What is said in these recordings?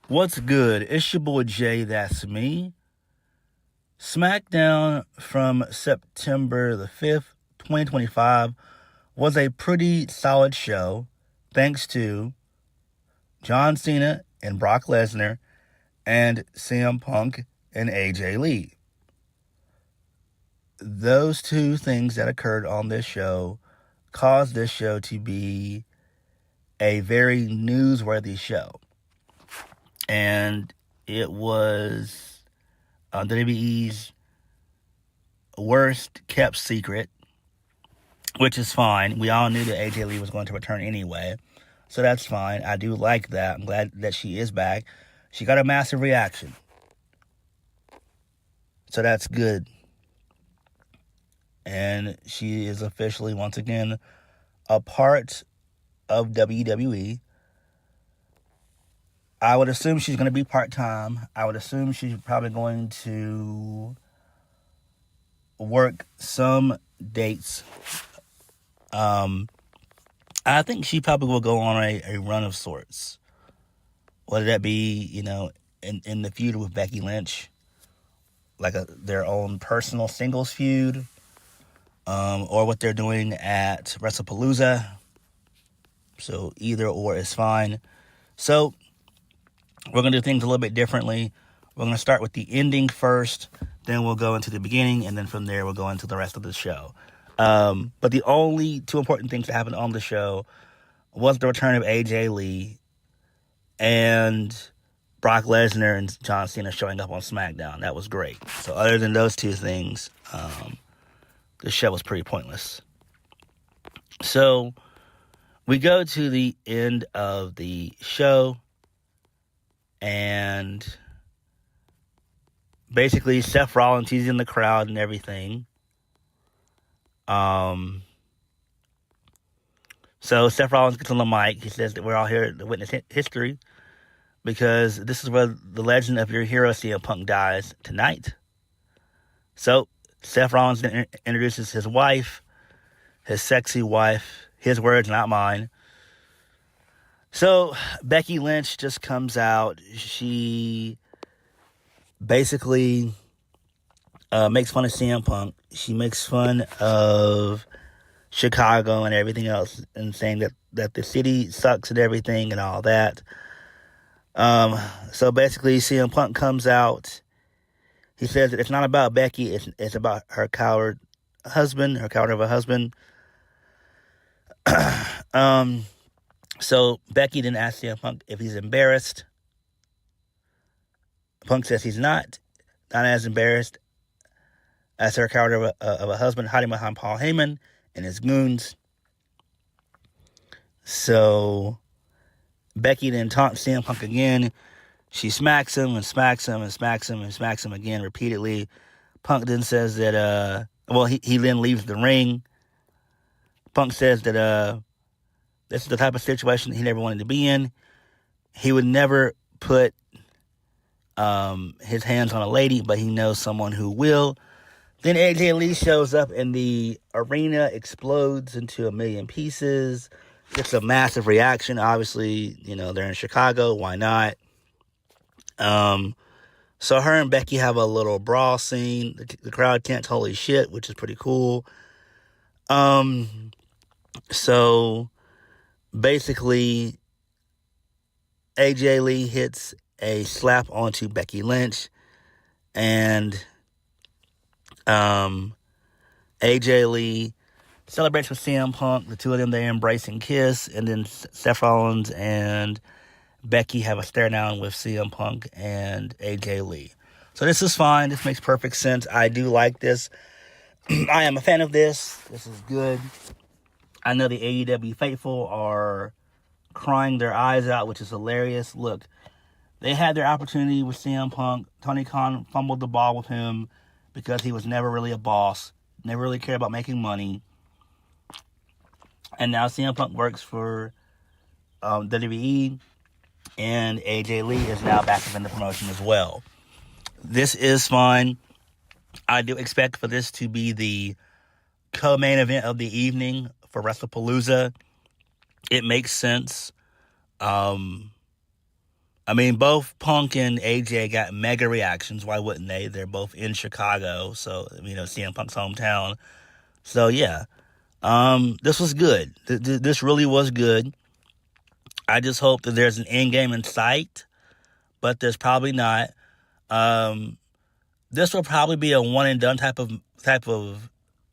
What's good? It's your boy JayThat'sMe. Smackdown from September the 5th, 2025 was a pretty solid show thanks to John Cena and Brock Lesnar and CM Punk and AJ Lee. Those two things that occurred on this show caused this show to be a very newsworthy show. And it was WWE's worst kept secret, which is fine. We all knew that AJ Lee was going to return anyway, so that's fine. I do like that. I'm glad that she is back. She got a massive reaction, so that's good. And she is officially, once again, a part of WWE. I would assume she's going to be part-time. I would assume she's probably going to work some dates. I think she probably will go on a run of sorts. Whether that be, in the feud with Becky Lynch, like their own personal singles feud, or what they're doing at WrestlePalooza. So either or is fine. So we're going to do things a little bit differently. We're going to start with the ending first, then we'll go into the beginning, and then from there we'll go into the rest of the show. But the only two important things that happened on the show was the return of AJ Lee and Brock Lesnar and John Cena showing up on SmackDown. That was great. So other than those two things, the show was pretty pointless. So we go to the end of the show, and basically Seth Rollins, he's in the crowd and everything. So Seth Rollins gets on the mic. He says that we're all here to witness history because this is where the legend of your hero CM Punk dies tonight. So Seth Rollins then introduces his wife, his sexy wife, his words, not mine. So Becky Lynch just comes out. She basically makes fun of CM Punk. She makes fun of Chicago and everything else, and saying that the city sucks and everything and all that. So basically CM Punk comes out. He says that it's not about Becky, it's about her coward of a husband. So Becky then asks CM Punk if he's embarrassed. Punk says he's not as embarrassed as her coward of a husband hiding behind Paul Heyman and his goons. So Becky then taunts CM Punk again. She smacks him and smacks him and smacks him and smacks him again repeatedly. Punk then says that, he then leaves the ring. Punk says that this is the type of situation he never wanted to be in. He would never put his hands on a lady, but he knows someone who will. Then AJ Lee shows up and the arena explodes into a million pieces. It's a massive reaction. Obviously, they're in Chicago. Why not? So her and Becky have a little brawl scene. The crowd chants "Holy shit," which is pretty cool. So basically, AJ Lee hits a slap onto Becky Lynch, and AJ Lee celebrates with CM Punk. The two of them, they embrace and kiss, and then Seth Rollins and Becky have a stare down with CM Punk and AJ Lee. So this is fine. This makes perfect sense. I do like this. I am a fan of this. This is good. I know the AEW faithful are crying their eyes out, which is hilarious. Look, they had their opportunity with CM Punk. Tony Khan fumbled the ball with him because he was never really a boss, never really cared about making money. And now CM Punk works for WWE, and AJ Lee is now back up in the promotion as well. This is fine. I do expect for this to be the co-main event of the evening for WrestlePalooza. It makes sense. I mean, both Punk and AJ got mega reactions. Why wouldn't they? They're both in Chicago, so CM Punk's hometown. So yeah, this was good. This really was good. I just hope that there's an end game in sight, but there's probably not. This will probably be a one and done type of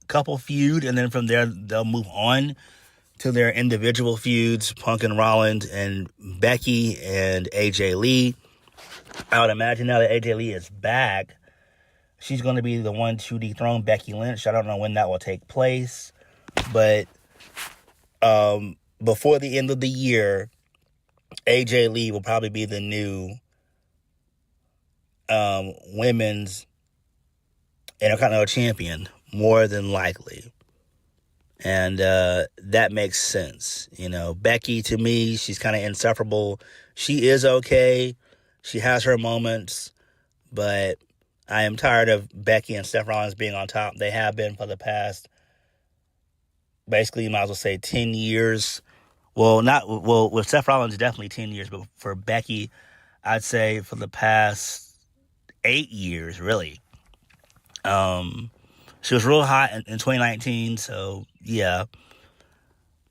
couple feud, and then from there they'll move on to their individual feuds, Punk and Rollins and Becky and AJ Lee. I would imagine now that AJ Lee is back, she's going to be the one to dethrone Becky Lynch. I don't know when that will take place, but before the end of the year, AJ Lee will probably be the new women's Intercontinental Champion, more than likely. And that makes sense. Becky, to me, she's kind of insufferable. She is okay. She has her moments. But I am tired of Becky and Seth Rollins being on top. They have been for the past, basically, you might as well say 10 years. With Seth Rollins, definitely 10 years. But for Becky, I'd say for the past 8 years, really. She was real hot in 2019, so yeah.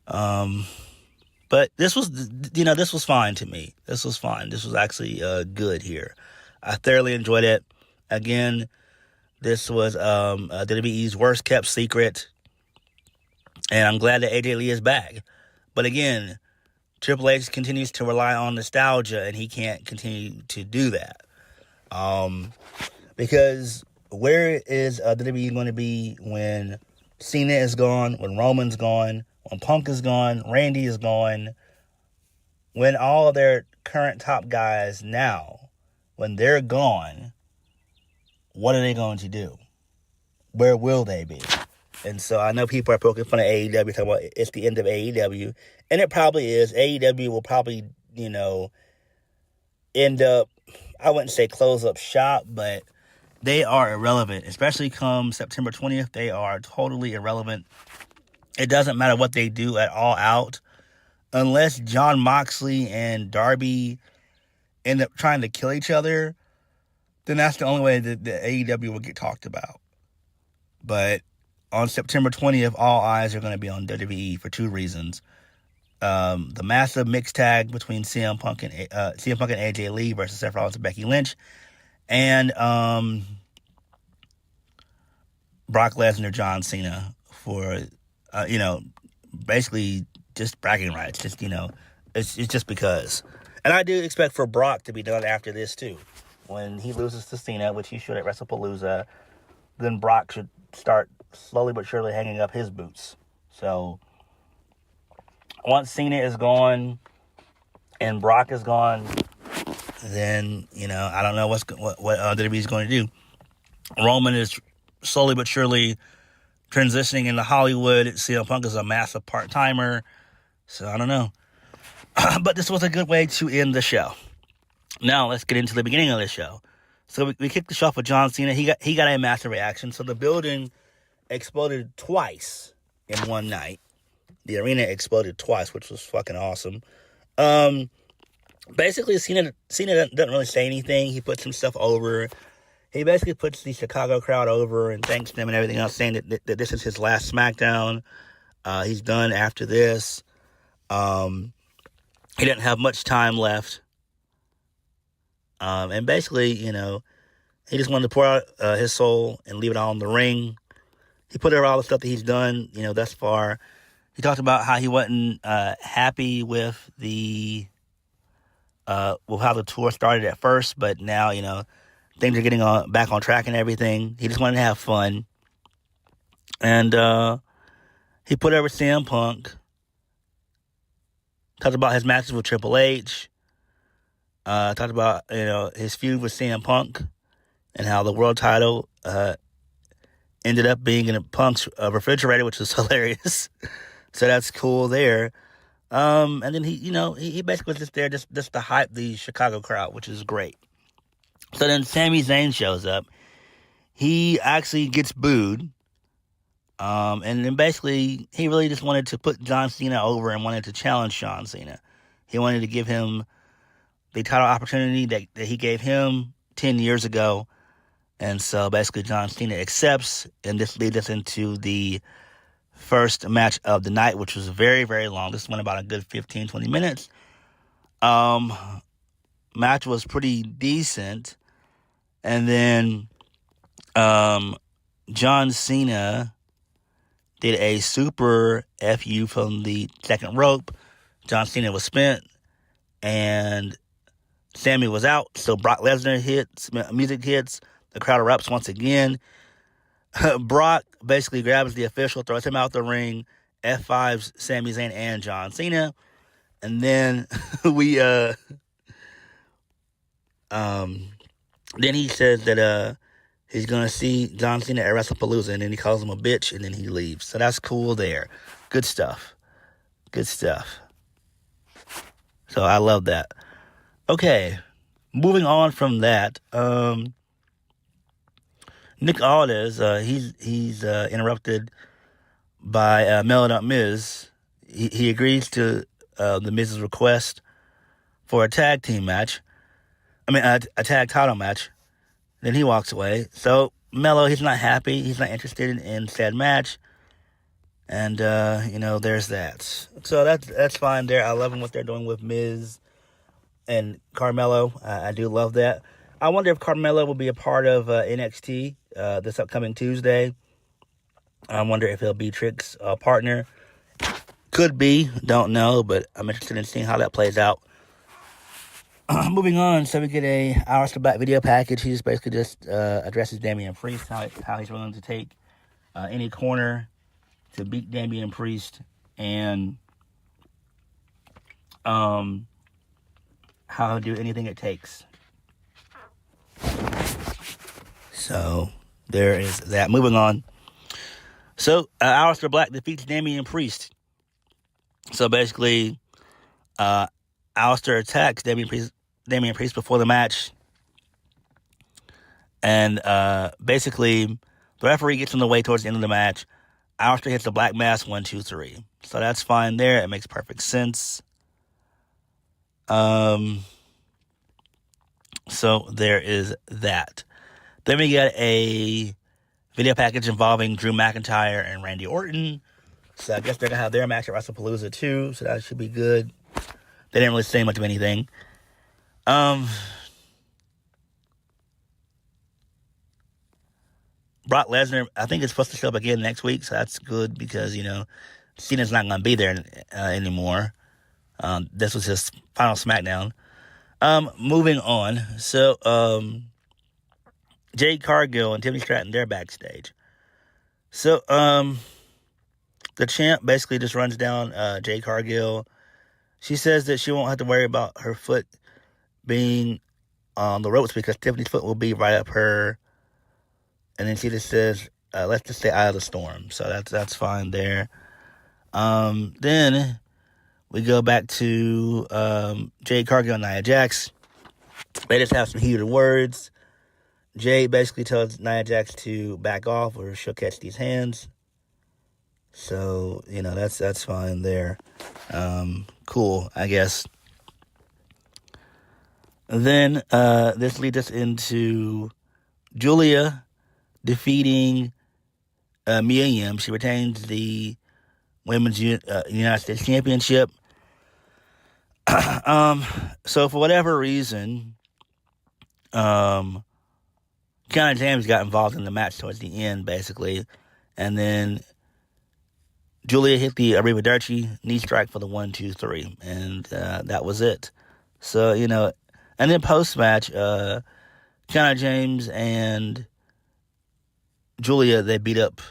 But this was fine to me. This was fine. This was actually good here. I thoroughly enjoyed it. Again, this was WWE's worst kept secret, and I'm glad that AJ Lee is back. But again, Triple H continues to rely on nostalgia, and he can't continue to do that. Because where is WWE going to be when Cena is gone, when Roman's gone, when Punk is gone, Randy is gone, when all of their current top guys now, when they're gone, what are they going to do? Where will they be? And so I know people are poking fun at AEW, talking about it's the end of AEW, and it probably is. AEW will probably, end up, I wouldn't say close up shop, but they are irrelevant, especially come September 20th. They are totally irrelevant. It doesn't matter what they do at All Out, unless Jon Moxley and Darby end up trying to kill each other, then that's the only way that the AEW will get talked about. But on September 20th, all eyes are going to be on WWE for two reasons. The massive mixed tag between CM Punk and AJ Lee versus Seth Rollins and Becky Lynch, and Brock Lesnar, John Cena for, basically just bragging rights. Just, it's just because. And I do expect for Brock to be done after this, too. When he loses to Cena, which he should at WrestlePalooza, then Brock should start slowly but surely hanging up his boots. So, once Cena is gone and Brock is gone, then, I don't know what WWE is going to do. Roman is slowly but surely transitioning into Hollywood. CM Punk is a massive part-timer. So, I don't know. But this was a good way to end the show. Now, let's get into the beginning of the show. So, we kicked the show off with John Cena. He got a massive reaction. So, the building exploded twice in one night. The arena exploded twice, which was fucking awesome. Basically, Cena doesn't really say anything. He puts himself over. He basically puts the Chicago crowd over and thanks them and everything else, saying that this is his last Smackdown. He's done after this. He didn't have much time left. And basically, he just wanted to pour out his soul and leave it all in the ring. He put over all the stuff that he's done, thus far. He talked about how he wasn't happy with how the tour started at first, but now, things are getting back on track and everything. He just wanted to have fun. And he put over CM Punk. Talked about his matches with Triple H. Talked about, his feud with CM Punk and how the world title ended up being in a Punk's refrigerator, which was hilarious. So that's cool there. And then he basically was just there just to hype the Chicago crowd, which is great. So then Sami Zayn shows up. He actually gets booed. And then basically he really just wanted to put John Cena over and wanted to challenge John Cena. He wanted to give him the title opportunity that he gave him 10 years ago. And so basically John Cena accepts, and this leads us into the first match of the night, which was very, very long. This went about a good 15, 20 minutes. Match was pretty decent. And then John Cena did a super FU from the second rope. John Cena was spent, and Sami was out. So Brock Lesnar hits, music hits. The crowd erupts once again. Brock basically grabs the official, throws him out the ring, F5s Sami Zayn and John Cena. And then then he says that he's going to see John Cena at WrestlePalooza, and then he calls him a bitch, and then he leaves. So that's cool there. Good stuff. Good stuff. So I love that. Okay, moving on from that, Nick Aldis, he's interrupted by Melody Miz. He agrees to the Miz's request for a tag team match. A tag title match. Then he walks away. So Mello, he's not happy. He's not interested in said match. And there's that. So that's fine there. I love what they're doing with Miz and Carmelo. I do love that. I wonder if Carmelo will be a part of NXT this upcoming Tuesday. I wonder if he'll be Trick's partner. Could be, don't know, but I'm interested in seeing how that plays out. Moving on, so we get a Aleister Black video package. He basically just addresses Damien Priest, how he's willing to take any corner to beat Damien Priest, and how he'll do anything it takes. So there is that. Moving on. So Aleister Black defeats Damien Priest. So basically, Aleister attacks Damien Priest before the match, and basically the referee gets in the way towards the end of the match. Aleister hits the Black Mass 1, 2, 3. So that's fine there. It makes perfect sense. So there is that. Then we get a video package involving Drew McIntyre and Randy Orton. So I guess they're going to have their match at WrestlePalooza too. So that should be good. They didn't really say much of anything. Brock Lesnar, I think, is supposed to show up again next week. So that's good because, Cena's not going to be there anymore. This was his final Smackdown. Moving on. So, Jade Cargill and Timmy Stratton, they're backstage. So, the champ basically just runs down Jade Cargill. She says that she won't have to worry about her foot being on the ropes because Tiffany's foot will be right up her. And then she just says, let's just stay out of the storm. So that's fine there. Then we go back to Jade Cargill and Nia Jax. They just have some heated words. Jade basically tells Nia Jax to back off or she'll catch these hands. So, that's fine there. Cool, I guess. Then this leads us into Giulia defeating Mia Yim. She retains the Women's United States Championship. So for whatever reason, Kiana James got involved in the match towards the end, basically. And then Giulia hit the Arrivederci knee strike for the 1, 2, 3. And that was it. So, and then post-match, Kiana James and Giulia, they beat up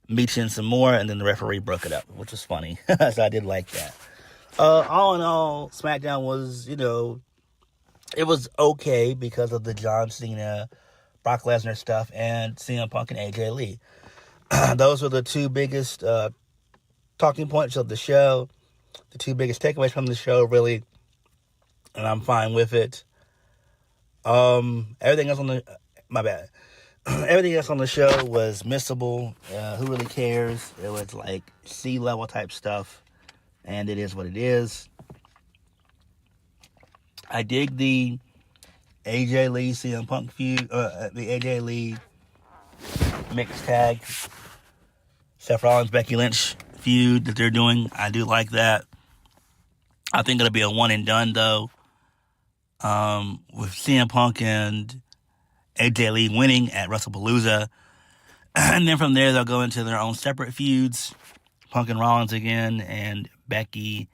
Michin some more, and then the referee broke it up, which was funny. So I did like that. All in all, Smackdown was, it was okay because of the John Cena, Brock Lesnar stuff, and CM Punk and AJ Lee. Those were the two biggest talking points of the show, the two biggest takeaways from the show, really, and I'm fine with it. Everything else on the, my bad. Everything else on the show was missable. Who really cares? It was like C-level type stuff, and it is what it is. I dig the AJ Lee CM Punk feud, the AJ Lee mixed tag, Seth Rollins Becky Lynch feud that they're doing. I do like that. I think it'll be a one and done though, with CM Punk and AJ Lee winning at WrestlePalooza, and then from there they'll go into their own separate feuds, Punk and Rollins again, and Becky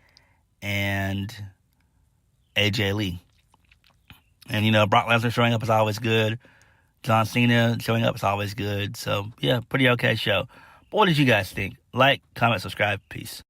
and AJ Lee. And Brock Lesnar showing up is always good. John Cena showing up is always good. So yeah, pretty okay show. But what did you guys think? Like, comment, subscribe. Peace.